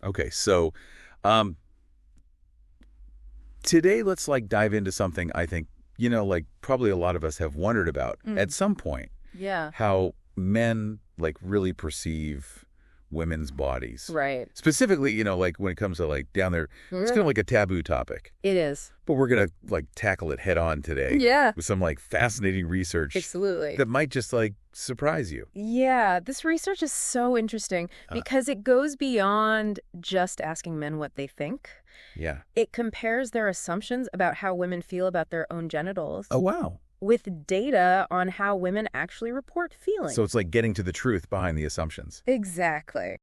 Okay, so um, today let's dive into something I think, probably a lot of us have wondered about at some point, Yeah. how men really perceive women's bodies. Right. Specifically, when it comes to down there, it's kind of like a taboo topic. It is. But we're going to tackle it head on today. Yeah. With some fascinating research. Absolutely. That might just surprise you. Yeah, this research is so interesting because it goes beyond just asking men what they think. Yeah. It compares their assumptions about how women feel about their own genitals. Oh, wow. With data on how women actually report feelings. So it's like getting to the truth behind the assumptions. Exactly.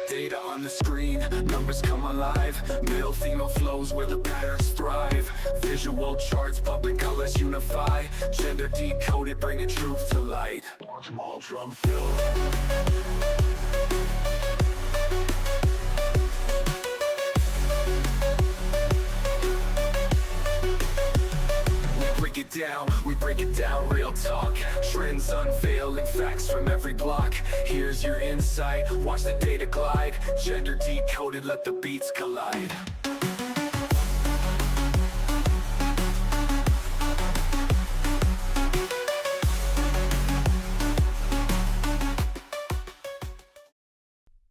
Data on the screen, numbers come alive. Male, female flows where the patterns thrive. Visual charts, public colors unify. Gender decoded, bringing truth to light. Small drum fill. We break it down, real talk. Trends unveiling, facts from every block. Here's your insight, watch the data glide. Gender decoded, let the beats collide.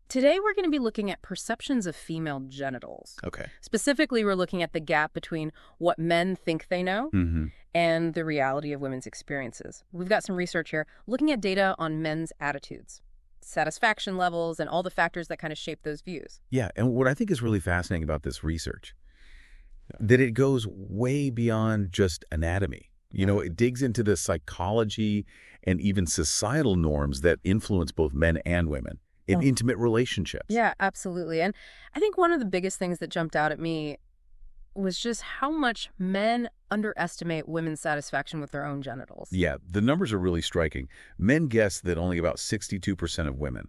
Today we're going to be looking at perceptions of female genitals. Okay. Specifically, we're looking at the gap between what men think they know and the reality of women's experiences. We've got some research here looking at data on men's attitudes, satisfaction levels, and all the factors that kind of shape those views. Yeah, and what I think is really fascinating about this research, that it goes way beyond just anatomy. It digs into the psychology and even societal norms that influence both men and women in intimate relationships. Yeah, absolutely. And I think one of the biggest things that jumped out at me was just how much men underestimate women's satisfaction with their own genitals. Yeah, the numbers are really striking. Men guess that only about 62% of women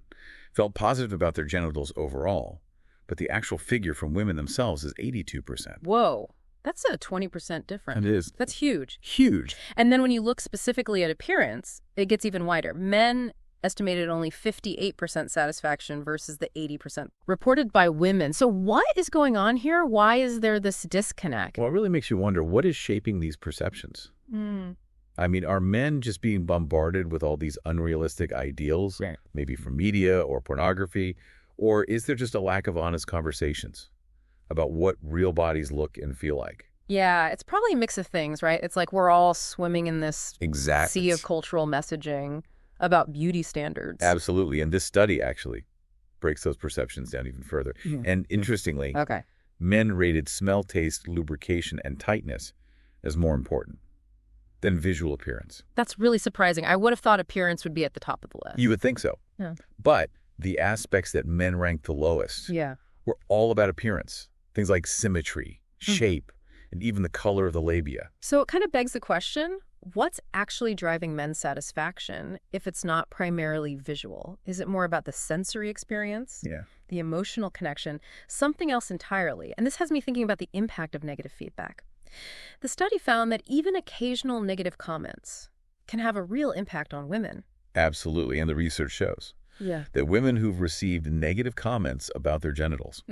felt positive about their genitals overall, but the actual figure from women themselves is 82%. Whoa. That's a 20% difference. It is. That's huge. Huge. And then when you look specifically at appearance, it gets even wider. Men estimated only 58% satisfaction versus the 80% reported by women. So what is going on here? Why is there this disconnect? Well, it really makes you wonder, what is shaping these perceptions? I mean, are men just being bombarded with all these unrealistic ideals, maybe from media or pornography, or is there just a lack of honest conversations about what real bodies look and feel like? Yeah, it's probably a mix of things, right? It's like we're all swimming in this sea of cultural messaging about beauty standards. Absolutely. And this study actually breaks those perceptions down even further. And interestingly, men rated smell, taste, lubrication, and tightness as more important than visual appearance. That's really surprising. I would have thought appearance would be at the top of the list. You would think so. Yeah. But the aspects that men ranked the lowest were all about appearance. Things like symmetry, shape, and even the color of the labia. So it kind of begs the question, what's actually driving men's satisfaction if it's not primarily visual? Is it more about the sensory experience, the emotional connection, something else entirely? And this has me thinking about the impact of negative feedback. The study found that even occasional negative comments can have a real impact on women. Absolutely, and the research shows that women who've received negative comments about their genitals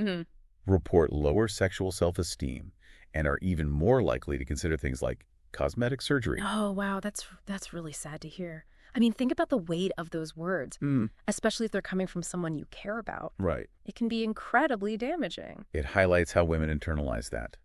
report lower sexual self-esteem and are even more likely to consider things like cosmetic surgery. Oh, wow. That's really sad to hear. I mean, think about the weight of those words, especially if they're coming from someone you care about. Right. It can be incredibly damaging. It highlights how women internalize that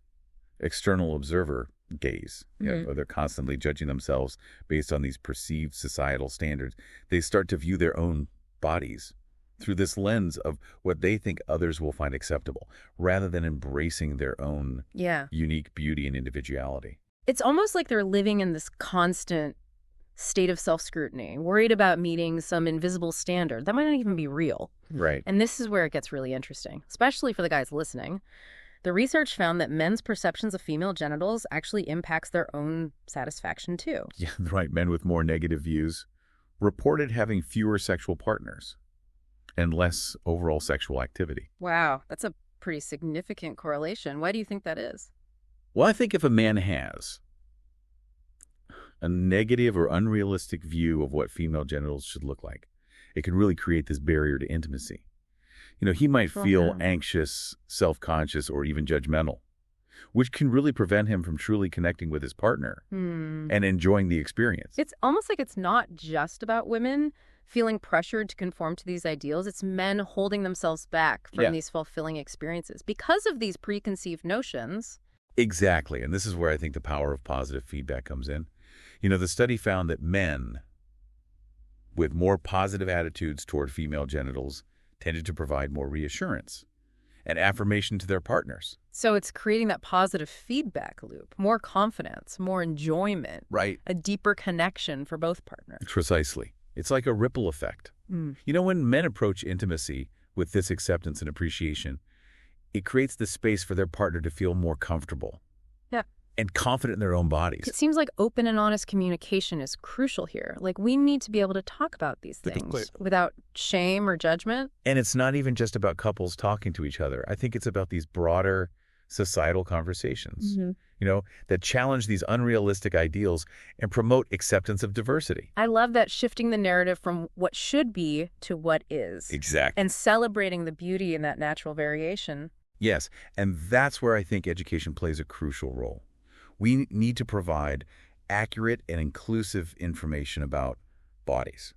external observer gaze. They're constantly judging themselves based on these perceived societal standards. They start to view their own bodies through this lens of what they think others will find acceptable, rather than embracing their own unique beauty and individuality. It's almost like they're living in this constant state of self-scrutiny, worried about meeting some invisible standard that might not even be real. Right. And this is where it gets really interesting, especially for the guys listening. The research found that men's perceptions of female genitals actually impacts their own satisfaction too. Yeah, right. Men with more negative views reported having fewer sexual partners and less overall sexual activity. Wow, that's a pretty significant correlation. Why do you think that is? Well, I think if a man has a negative or unrealistic view of what female genitals should look like, it can really create this barrier to intimacy. He might feel anxious, self-conscious, or even judgmental, which can really prevent him from truly connecting with his partner and enjoying the experience. It's almost like it's not just about women feeling pressured to conform to these ideals. It's men holding themselves back from these fulfilling experiences because of these preconceived notions. Exactly. And this is where I think the power of positive feedback comes in. The study found that men with more positive attitudes toward female genitals tended to provide more reassurance and affirmation to their partners. So it's creating that positive feedback loop, more confidence, more enjoyment, right? A deeper connection for both partners. Precisely. It's like a ripple effect. When men approach intimacy with this acceptance and appreciation, it creates the space for their partner to feel more comfortable. Yeah. And confident in their own bodies. It seems like open and honest communication is crucial here. Like, we need to be able to talk about these things without shame or judgment. And it's not even just about couples talking to each other. I think it's about these broader societal conversations, that challenge these unrealistic ideals and promote acceptance of diversity. I love that, shifting the narrative from what should be to what is. Exactly. And celebrating the beauty in that natural variation. Yes, and that's where I think education plays a crucial role. We need to provide accurate and inclusive information about bodies,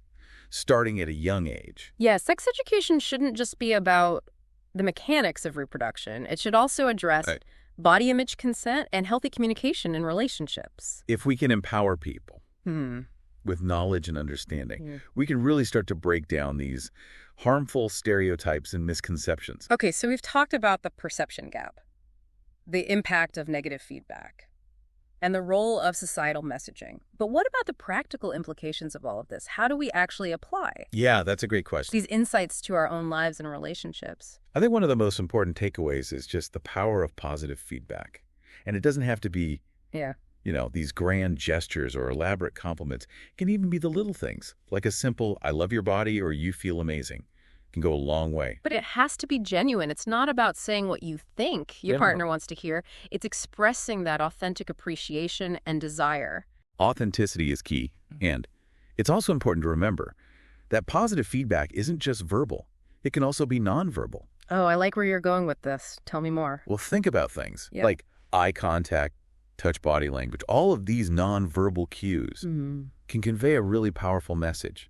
starting at a young age. Yeah, sex education shouldn't just be about the mechanics of reproduction. It should also address body image consent and healthy communication in relationships. If we can empower people with knowledge and understanding, we can really start to break down these harmful stereotypes and misconceptions. Okay, so we've talked about the perception gap, the impact of negative feedback, and the role of societal messaging. But what about the practical implications of all of this? How do we actually apply Yeah, that's a great question. these insights to our own lives and relationships? I think one of the most important takeaways is just the power of positive feedback. And it doesn't have to be, these grand gestures or elaborate compliments. It can even be the little things, like a simple, I love your body, or you feel amazing. Can go a long way. But it has to be genuine. It's not about saying what you think your partner wants to hear. It's expressing that authentic appreciation and desire. Authenticity is key. And it's also important to remember that positive feedback isn't just verbal. It can also be nonverbal. Oh, I like where you're going with this. Tell me more. Well, think about things like eye contact, touch body language. All of these nonverbal cues can convey a really powerful message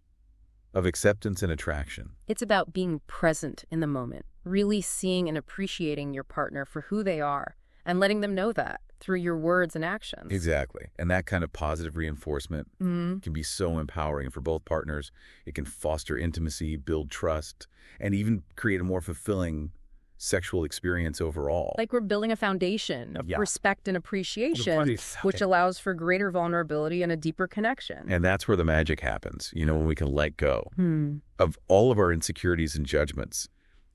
of acceptance and attraction. It's about being present in the moment, really seeing and appreciating your partner for who they are and letting them know that through your words and actions. Exactly. And that kind of positive reinforcement can be so empowering for both partners. It can foster intimacy, build trust, and even create a more fulfilling sexual experience overall. Like we're building a foundation of respect and appreciation, which allows for greater vulnerability and a deeper connection. And that's where the magic happens, when we can let go of all of our insecurities and judgments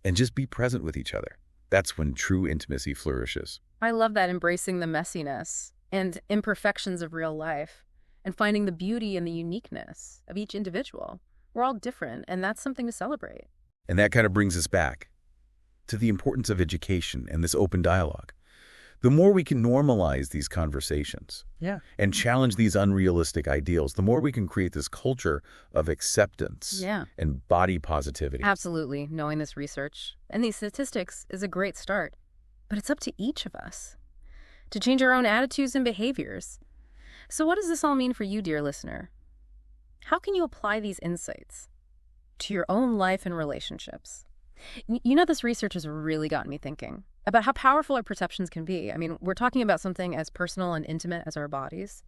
and just be present with each other. That's when true intimacy flourishes. I love that, embracing the messiness and imperfections of real life and finding the beauty and the uniqueness of each individual. We're all different, and that's something to celebrate. And that kind of brings us back to the importance of education and this open dialogue. The more we can normalize these conversations and challenge these unrealistic ideals, the more we can create this culture of acceptance and body positivity. Absolutely. Knowing this research and these statistics is a great start. But it's up to each of us to change our own attitudes and behaviors. So what does this all mean for you, dear listener? How can you apply these insights to your own life and relationships? This research has really gotten me thinking about how powerful our perceptions can be. I mean, we're talking about something as personal and intimate as our bodies,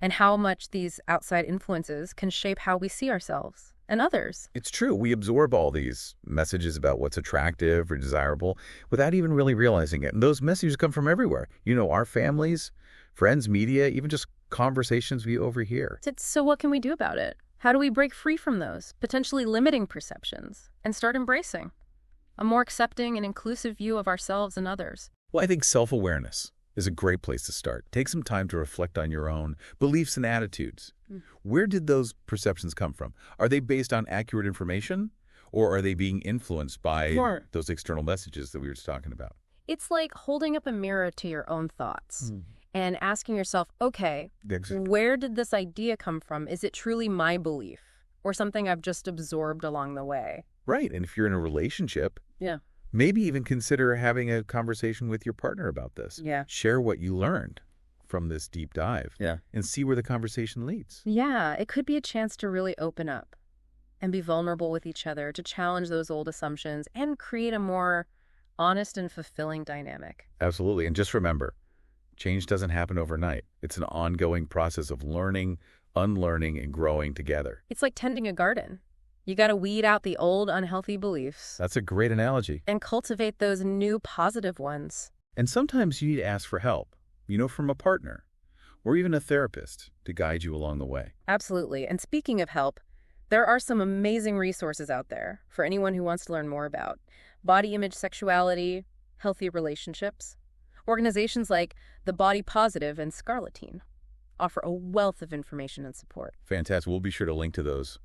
and how much these outside influences can shape how we see ourselves and others. It's true. We absorb all these messages about what's attractive or desirable without even really realizing it. And those messages come from everywhere. Our families, friends, media, even just conversations we overhear. So what can we do about it? How do we break free from those potentially limiting perceptions and start embracing a more accepting and inclusive view of ourselves and others? Well, I think self-awareness is a great place to start. Take some time to reflect on your own beliefs and attitudes. Where did those perceptions come from? Are they based on accurate information, or are they being influenced by those external messages that we were just talking about? It's like holding up a mirror to your own thoughts And asking yourself, okay, where did this idea come from? Is it truly my belief or something I've just absorbed along the way? Right. And if you're in a relationship, yeah, maybe even consider having a conversation with your partner about this. Yeah. Share what you learned from this deep dive. Yeah. And see where the conversation leads. Yeah, it could be a chance to really open up and be vulnerable with each other, to challenge those old assumptions and create a more honest and fulfilling dynamic. Absolutely. And just remember, change doesn't happen overnight. It's an ongoing process of learning, unlearning, and growing together. It's like tending a garden. You got to weed out the old unhealthy beliefs. That's a great analogy. And cultivate those new positive ones. And sometimes you need to ask for help, from a partner or even a therapist to guide you along the way. Absolutely. And speaking of help, there are some amazing resources out there for anyone who wants to learn more about body image, sexuality, healthy relationships. Organizations like The Body Positive and Scarletine offer a wealth of information and support. Fantastic. We'll be sure to link to those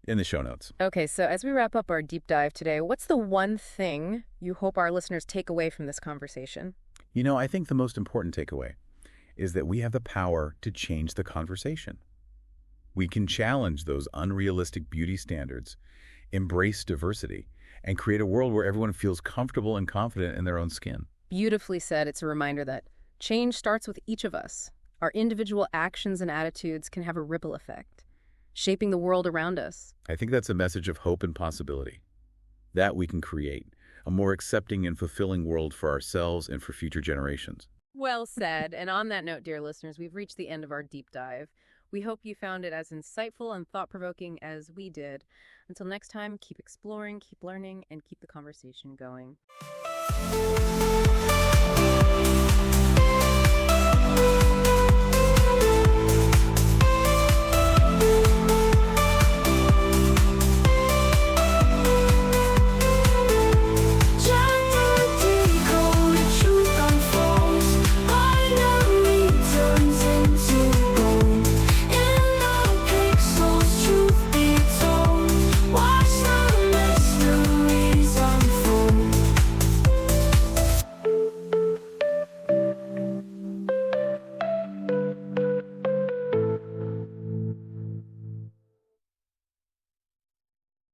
in the show notes. Okay, so as we wrap up our deep dive today, what's the one thing you hope our listeners take away from this conversation? I think the most important takeaway is that we have the power to change the conversation. We can challenge those unrealistic beauty standards, embrace diversity, and create a world where everyone feels comfortable and confident in their own skin. Beautifully said. It's a reminder that change starts with each of us. Our individual actions and attitudes can have a ripple effect, shaping the world around us. I think that's a message of hope and possibility, that we can create a more accepting and fulfilling world for ourselves and for future generations. Well said. And on that note, dear listeners, we've reached the end of our deep dive. We hope you found it as insightful and thought-provoking as we did. Until next time, keep exploring, keep learning, and keep the conversation going.